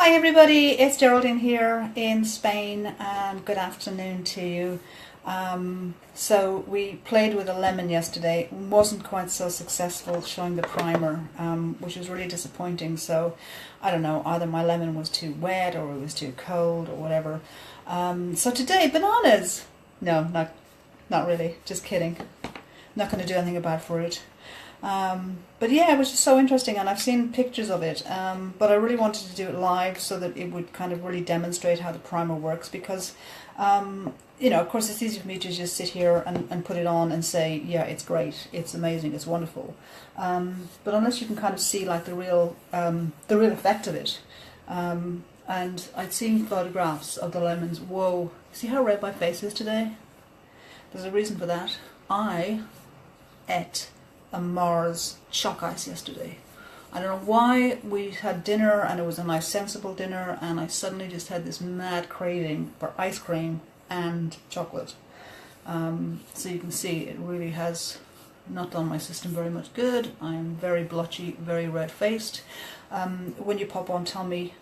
Hi everybody, it's Geraldine here in Spain and good afternoon to you. So we played with a lemon yesterday, wasn't quite so successful showing the primer, which was really disappointing. So I don't know, either my lemon was too wet or it was too cold or whatever. So today, bananas! No, not really, just kidding. Not going to do anything about fruit. But yeah, it was just so interesting, and I've seen pictures of it, but I really wanted to do it live so that it would kind of really demonstrate how the primer works, because you know, of course it's easy for me to just sit here and put it on and say, yeah, it's great, it's amazing, it's wonderful, but unless you can kind of see like the real effect of it, and I'd seen photographs of the lemons. Whoa, see how red my face is today? There's a reason for that. I ate a Mars choc ice yesterday. I don't know why. We had dinner and it was a nice sensible dinner, and I suddenly just had this mad craving for ice cream and chocolate. So you can see it really has not done my system very much good. I'm very blotchy, very red faced. When you pop on, tell me,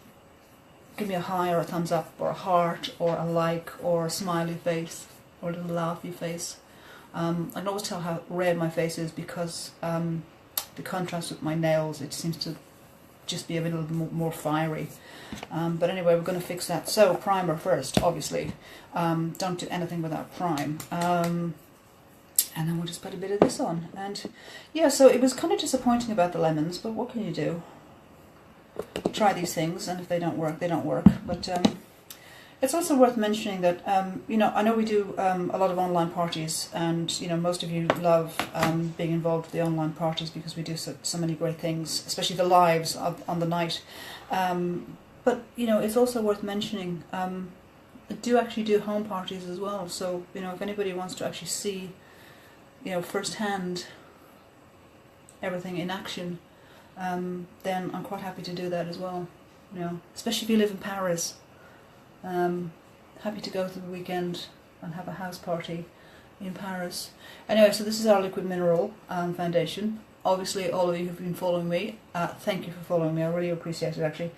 give me a hi or a thumbs up or a heart or a like or a smiley face or a little laughy face. I can always tell how red my face is because the contrast with my nails, it seems to just be a little more fiery. But anyway, we're going to fix that. So primer first, obviously. Don't do anything without prime. And then we'll just put a bit of this on. And yeah, so it was kind of disappointing about the lemons, but what can you do? Try these things, and if they don't work, they don't work. But it's also worth mentioning that, you know, I know we do a lot of online parties, and, you know, most of you love being involved with the online parties because we do so many great things, especially the lives on the night. But, you know, it's also worth mentioning, I do actually do home parties as well. So, you know, if anybody wants to actually see, you know, firsthand everything in action, then I'm quite happy to do that as well, you know, especially if you live in Paris. Happy to go through the weekend and have a house party in Paris. Anyway, so this is our Liquid Mineral Foundation. Obviously, all of you who've been following me, thank you for following me, I really appreciate it actually,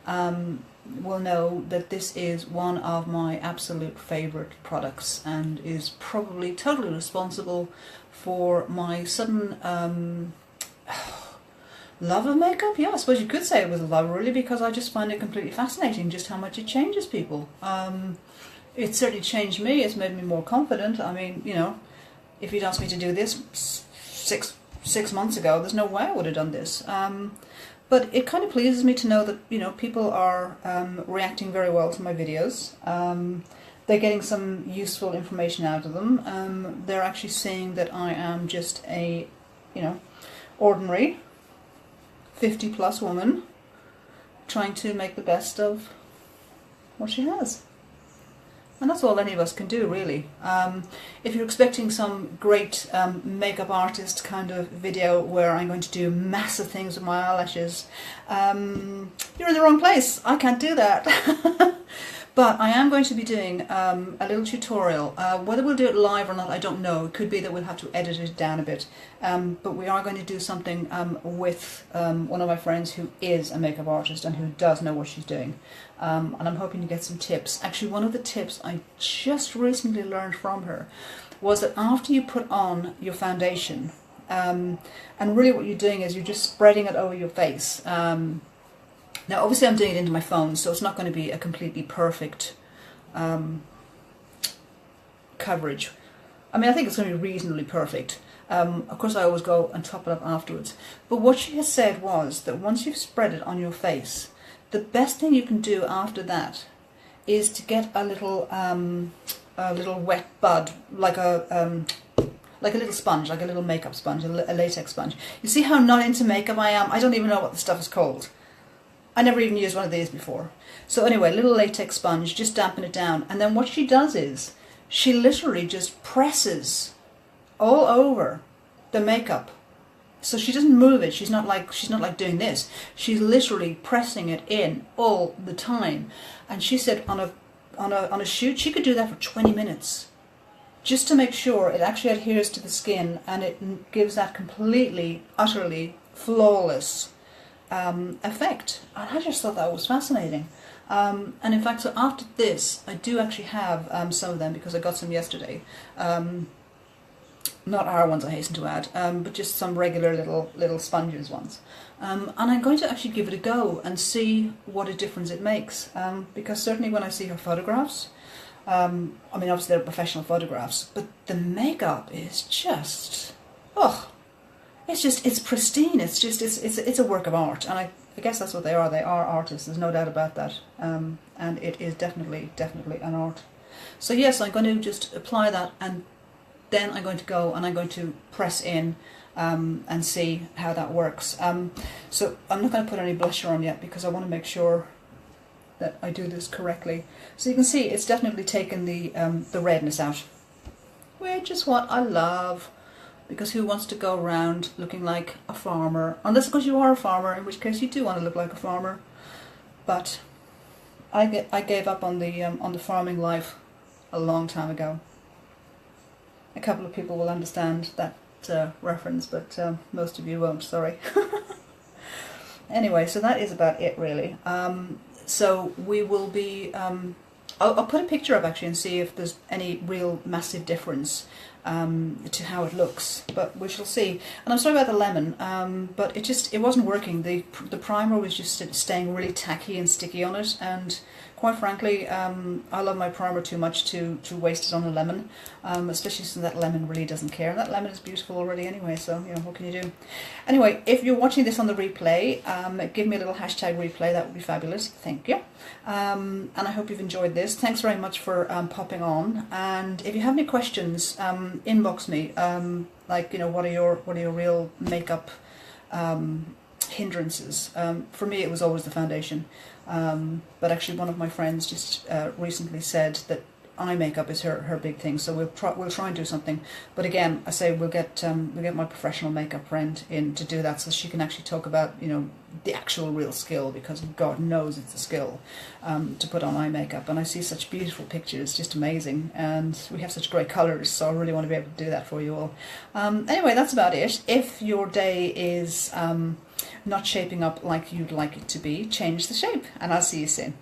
will know that this is one of my absolute favourite products and is probably totally responsible for my sudden love of makeup. Yeah, I suppose you could say it was a love, really, because I just find it completely fascinating just how much it changes people. It certainly changed me. It's made me more confident. I mean, you know, if you'd asked me to do this six months ago, there's no way I would have done this. But it kind of pleases me to know that, you know, people are reacting very well to my videos. They're getting some useful information out of them. They're actually seeing that I am just a, you know, ordinary 50-plus woman trying to make the best of what she has. And that's all any of us can do, really. If you're expecting some great makeup artist kind of video where I'm going to do massive things with my eyelashes, you're in the wrong place. I can't do that. But I am going to be doing a little tutorial. Whether we'll do it live or not, I don't know. It could be that we'll have to edit it down a bit. But we are going to do something with one of my friends who is a makeup artist and who does know what she's doing. And I'm hoping to get some tips. Actually, one of the tips I just recently learned from her was that after you put on your foundation, and really what you're doing is you're just spreading it over your face. Now, obviously I'm doing it into my phone, so it's not going to be a completely perfect coverage. I mean, I think it's going to be reasonably perfect. Of course, I always go and top it up afterwards. But what she has said was that once you've spread it on your face, the best thing you can do after that is to get a little wet bud, like a little sponge, like a little makeup sponge, a latex sponge. You see how not into makeup I am? I don't even know what the stuff is called. I never even used one of these before. So anyway, little latex sponge, just dampen it down. And then what she does is, she literally just presses all over the makeup. So she doesn't move it. She's not like doing this. She's literally pressing it in all the time. And she said on a shoot, she could do that for 20 minutes. Just to make sure it actually adheres to the skin and it gives that completely, utterly flawless effect. And I just thought that was fascinating. And in fact, so after this, I do actually have some of them because I got some yesterday. Not our ones, I hasten to add, but just some regular little sponges ones. And I'm going to actually give it a go and see what a difference it makes. Because certainly when I see her photographs, I mean obviously they're professional photographs, but the makeup is just, oh, it's pristine. It's a work of art, and I guess that's what they are. They are artists. There's no doubt about that. And it is definitely an art. So yes, I'm going to just apply that, and then I'm going to go and I'm going to press in and see how that works. So I'm not going to put any blusher on yet because I want to make sure that I do this correctly. So you can see it's definitely taken the redness out, which is what I love. Because who wants to go around looking like a farmer? Unless because you are a farmer, in which case you do want to look like a farmer. But I gave up on the farming life a long time ago. A couple of people will understand that reference, but most of you won't. Sorry. Anyway, so that is about it really. So we will be. I'll put a picture up actually and see if there's any real massive difference to how it looks, but we shall see. And I'm sorry about the lemon, but it wasn't working. The primer was just staying really tacky and sticky on it, and quite frankly, I love my primer too much to waste it on a lemon, especially since that lemon really doesn't care. And that lemon is beautiful already anyway, so you know, what can you do? Anyway, if you're watching this on the replay, give me a little hashtag replay. That would be fabulous. Thank you. And I hope you've enjoyed this. Thanks very much for popping on. And if you have any questions, inbox me. Like, you know, what are your real makeup hindrances? For me, it was always the foundation. But actually, one of my friends just recently said that eye makeup is her big thing. So we'll try and do something. But again, I say we'll get my professional makeup friend in to do that, so she can actually talk about, you know, the actual real skill, because God knows it's a skill to put on eye makeup. And I see such beautiful pictures, just amazing, and we have such great colours, so I really want to be able to do that for you all. Anyway, that's about it. If your day is not shaping up like you'd like it to be, change the shape, and I'll see you soon.